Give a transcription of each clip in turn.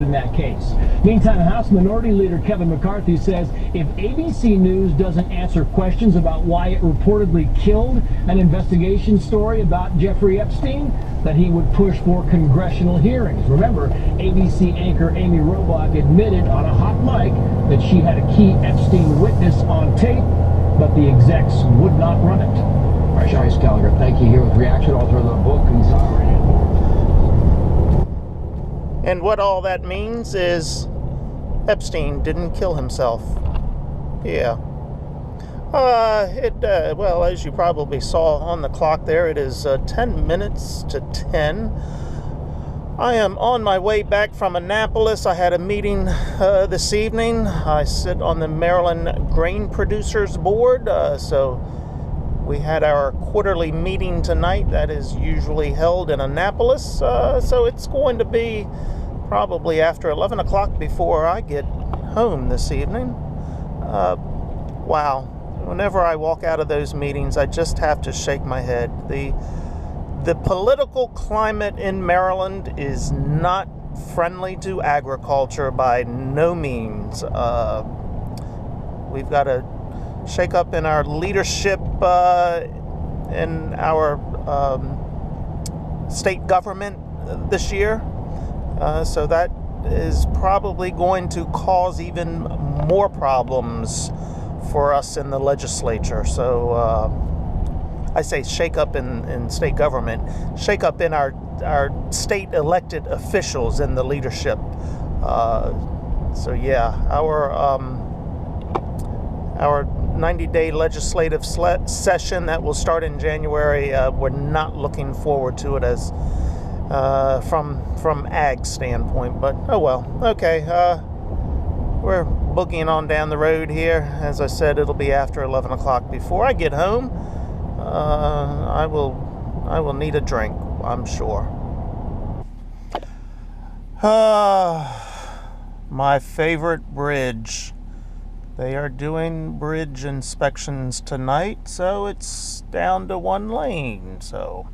in that case. Meantime, House Minority Leader Kevin McCarthy says if ABC News doesn't answer questions about why it reportedly killed an investigation story about Jeffrey Epstein, that he would push for congressional hearings. Remember, ABC anchor Amy Robach admitted on a hot mic that she had a key Epstein witness on tape, but the execs would not run it. All right, Sharice Gallagher, thank you. Here with Reaction, author of the book, Exonerated. And what all that means is Epstein didn't kill himself. Yeah. Well, as you probably saw on the clock there, it is 10 minutes to 10. I am on my way back from Annapolis. I had a meeting this evening. I sit on the Maryland Grain Producers Board, so we had our quarterly meeting tonight that is usually held in Annapolis, so it's going to be probably after 11 o'clock before I get home this evening. Wow. Whenever I walk out of those meetings, I just have to shake my head. The political climate in Maryland is not friendly to agriculture by no means. We've got a shake up in our leadership in our state government this year. So that is probably going to cause even more problems for us in the legislature. So I say shake up in state government, shake up in our state elected officials in the leadership. So yeah, our 90-day legislative session that will start in January, we're not looking forward to it as from ag standpoint, but oh well. Okay, we're boogieing on down the road here. As I said, it'll be after 11 o'clock before I get home. I will need a drink, I'm sure. My favorite bridge. They are doing bridge inspections tonight, so it's down to one lane. So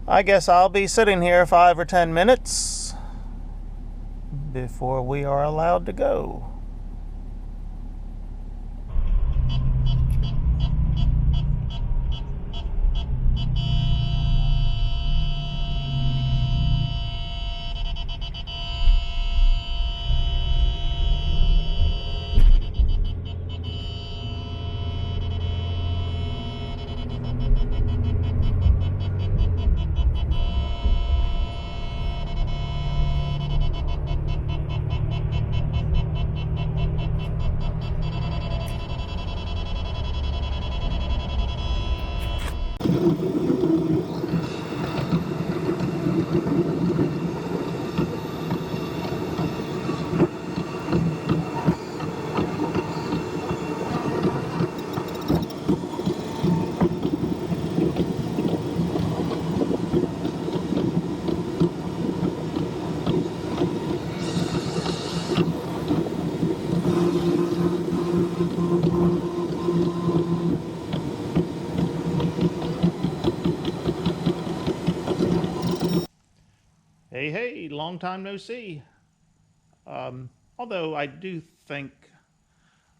I guess I'll be sitting here 5 or 10 minutes before we are allowed to go. Hey, long time no see. Although I do think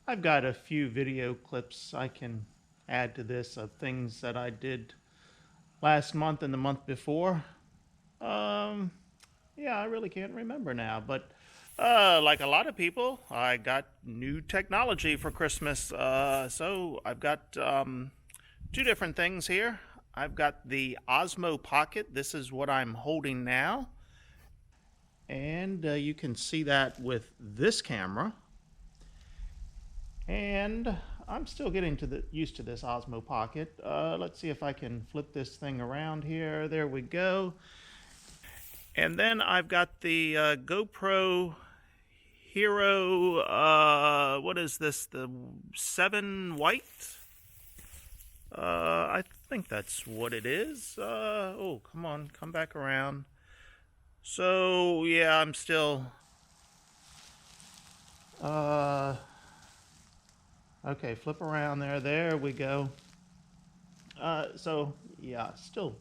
I've got a few video clips I can add to this of things that I did last month and the month before. Yeah, I really can't remember now, but like a lot of people, I got new technology for Christmas. So I've got two different things here. I've got the Osmo Pocket. This is what I'm holding now. And you can see that with this camera. And I'm still getting used to this Osmo Pocket. Let's see if I can flip this thing around here. There we go. And then I've got the GoPro Hero, what is this, the 7 White? I think that's what it is. Oh, come on, come back around. So, yeah, I'm still... okay, flip around there. There we go. So, yeah, still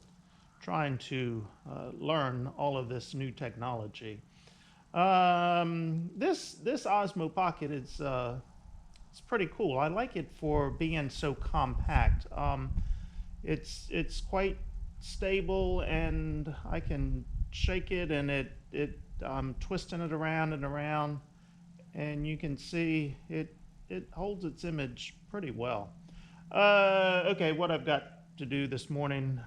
trying to learn all of this new technology. This Osmo Pocket is it's pretty cool. I like it for being so compact. It's quite stable, and I can shake it, and I'm twisting it around and around, and you can see it holds its image pretty well. Okay, what I've got to do this morning,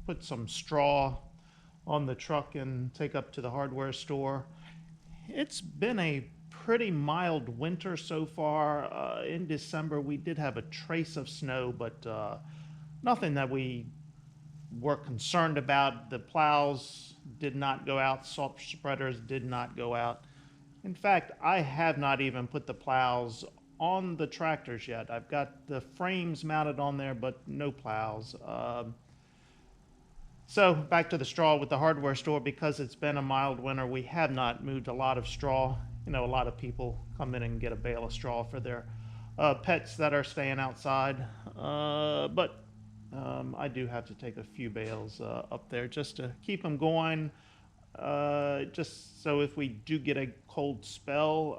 put some straw on the truck and take up to the hardware store. It's been a pretty mild winter so far. In December, we did have a trace of snow, but nothing that we were concerned about. The plows did not go out, salt spreaders did not go out. In fact, I have not even put the plows on the tractors yet. I've got the frames mounted on there, but no plows. So back to the straw with the hardware store. Because it's been a mild winter, we have not moved a lot of straw. You know, a lot of people come in and get a bale of straw for their pets that are staying outside. But I do have to take a few bales up there just to keep them going. Just so if we do get a cold spell,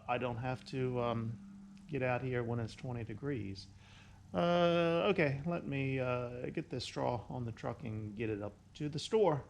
I don't have to get out here when it's 20 degrees. Okay, let me get this straw on the truck and get it up to the store.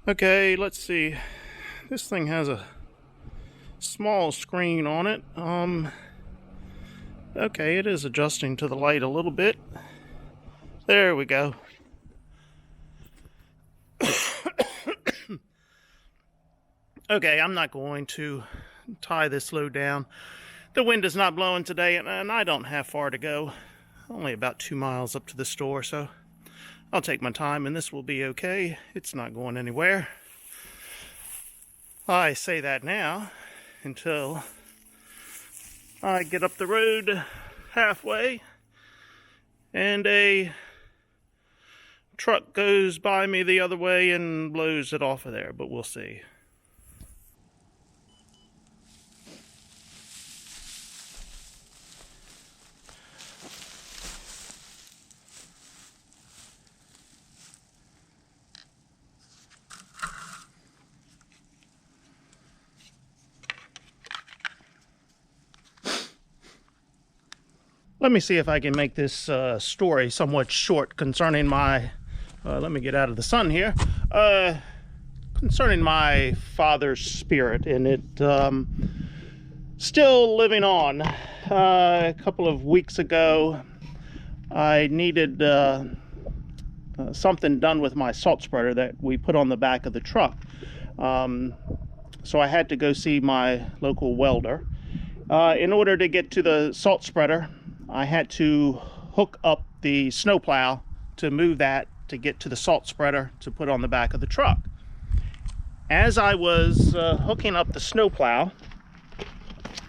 Okay, let's see. This thing has a small screen on it. Okay, it is adjusting to the light a little bit. There we go. Okay, I'm not going to tie this load down. The wind is not blowing today, and I don't have far to go. Only about 2 miles up to the store, so I'll take my time and this will be okay. It's not going anywhere. I say that now until I get up the road halfway and a truck goes by me the other way and blows it off of there, but we'll see. Let me see if I can make this story somewhat short concerning my, let me get out of the sun here, concerning my father's spirit and it still living on. A couple of weeks ago, I needed something done with my salt spreader that we put on the back of the truck. So I had to go see my local welder. In order to get to the salt spreader, I had to hook up the snowplow to move that to get to the salt spreader to put on the back of the truck. As I was hooking up the snowplow,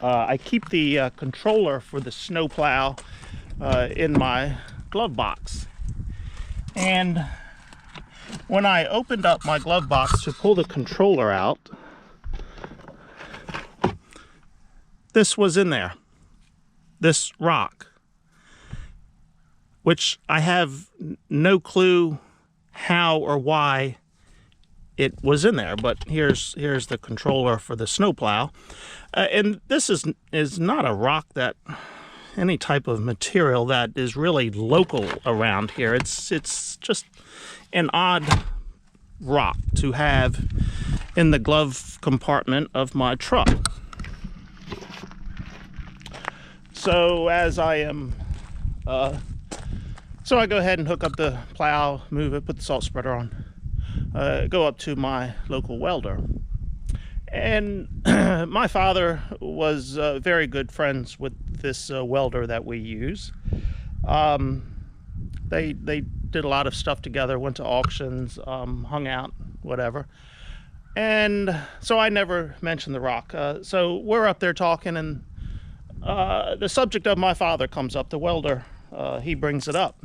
I keep the controller for the snowplow in my glove box. And when I opened up my glove box to pull the controller out, this was in there. This rock, which I have no clue how or why it was in there. But here's the controller for the snowplow, and this is not a rock that any type of material that is really local around here. It's just an odd rock to have in the glove compartment of my truck. So as I am so I go ahead and hook up the plow, move it, put the salt spreader on, go up to my local welder. And my father was very good friends with this welder that we use. They did a lot of stuff together, went to auctions, hung out, whatever. And so I never mentioned the rock. So we're up there talking, and the subject of my father comes up. The welder, he brings it up,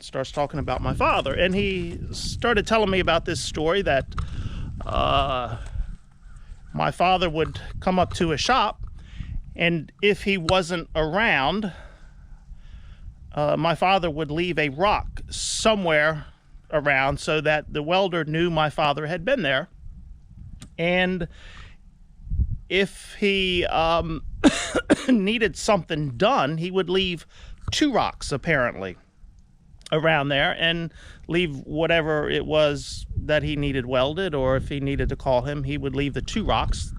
starts talking about my father, and he started telling me about this story that my father would come up to a shop, and if he wasn't around, my father would leave a rock somewhere around so that the welder knew my father had been there. And if he needed something done, he would leave 2 rocks apparently around there, and leave whatever it was that he needed welded, or if he needed to call him, he would leave the 2 rocks.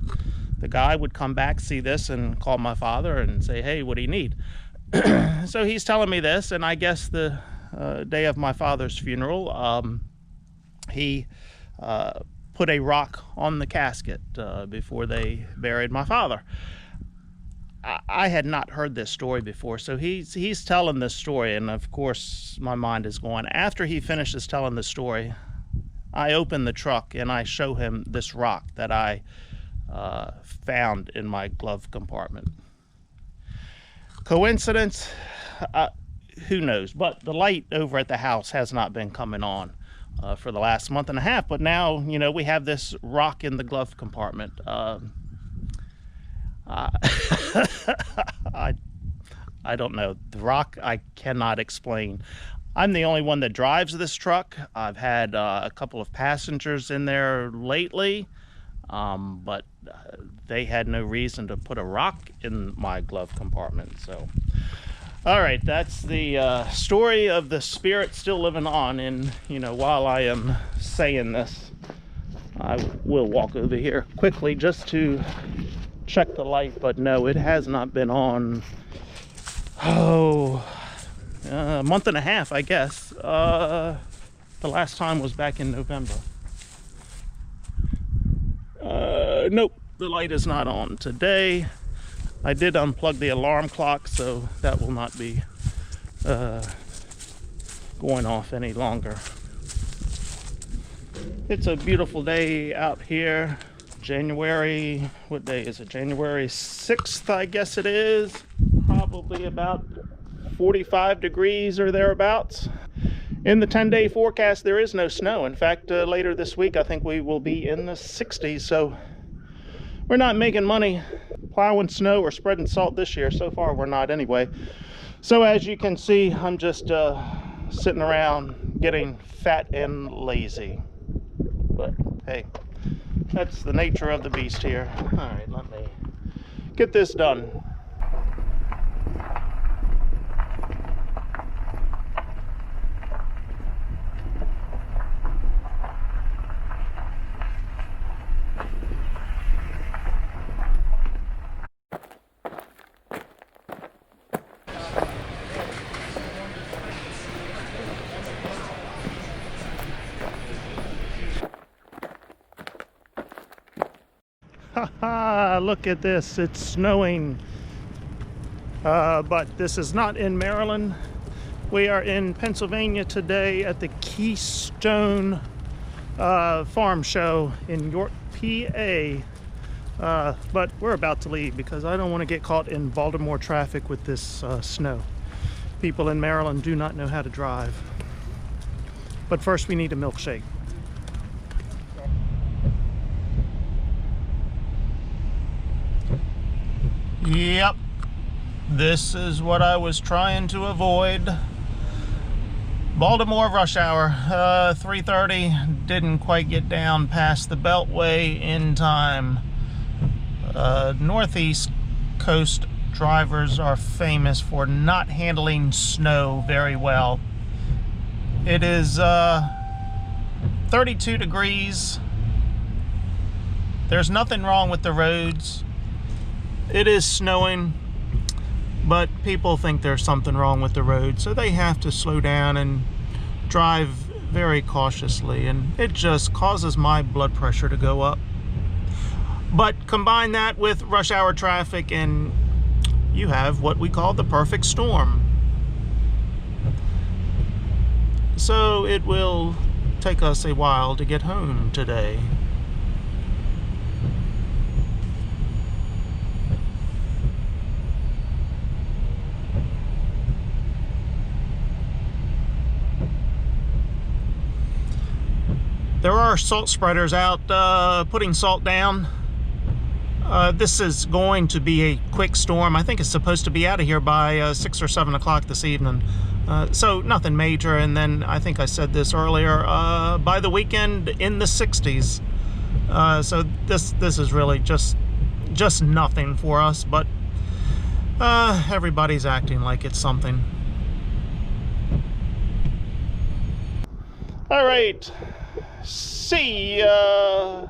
The guy would come back, see this, and call my father and say, hey, what do you need? So he's telling me this, and I guess the day of my father's funeral, he put a rock on the casket before they buried my father. I had not heard this story before, so he's telling this story, and of course my mind is going. After he finishes telling the story, I open the truck and I show him this rock that I found in my glove compartment. Coincidence? Who knows? But the light over at the house has not been coming on for the last month and a half, but now, you know, we have this rock in the glove compartment. I don't know. The rock I cannot explain. I'm the only one that drives this truck. I've had a couple of passengers in there lately, but they had no reason to put a rock in my glove compartment. So, all right, that's the story of the spirit still living on. And, you know, while I am saying this, I will walk over here quickly just to check the light, but no, it has not been on, a month and a half, I guess. The last time was back in November. Nope, the light is not on today. I did unplug the alarm clock, so that will not be going off any longer. It's a beautiful day out here. January, what day is it? January 6th, I guess it is. Probably about 45 degrees or thereabouts. In the 10-day forecast, there is no snow. In fact, later this week, I think we will be in the 60s. So we're not making money plowing snow or spreading salt this year. So far, we're not anyway. So as you can see, I'm just sitting around getting fat and lazy. But hey, that's the nature of the beast here. All right, let me get this done. Look at this, it's snowing, but this is not in Maryland. We are in Pennsylvania today at the KeyStone farm show in York, PA, but we're about to leave because I don't want to get caught in Baltimore traffic with this snow. People in Maryland do not know how to drive. But first we need a milkshake. Yep, this is what I was trying to avoid. Baltimore rush hour, 3:30. Didn't quite get down past the Beltway in time. Northeast coast drivers are famous for not handling snow very well. It is 32 degrees. There's nothing wrong with the roads. It is snowing, but people think there's something wrong with the road, so they have to slow down and drive very cautiously, and it just causes my blood pressure to go up. But combine that with rush hour traffic and you have what we call the perfect storm. So it will take us a while to get home today. There are salt spreaders out putting salt down. This is going to be a quick storm. I think it's supposed to be out of here by 6 or 7 o'clock this evening. So nothing major. And then I think I said this earlier, by the weekend in the 60s. So this is really just nothing for us, but everybody's acting like it's something. All right. See ya.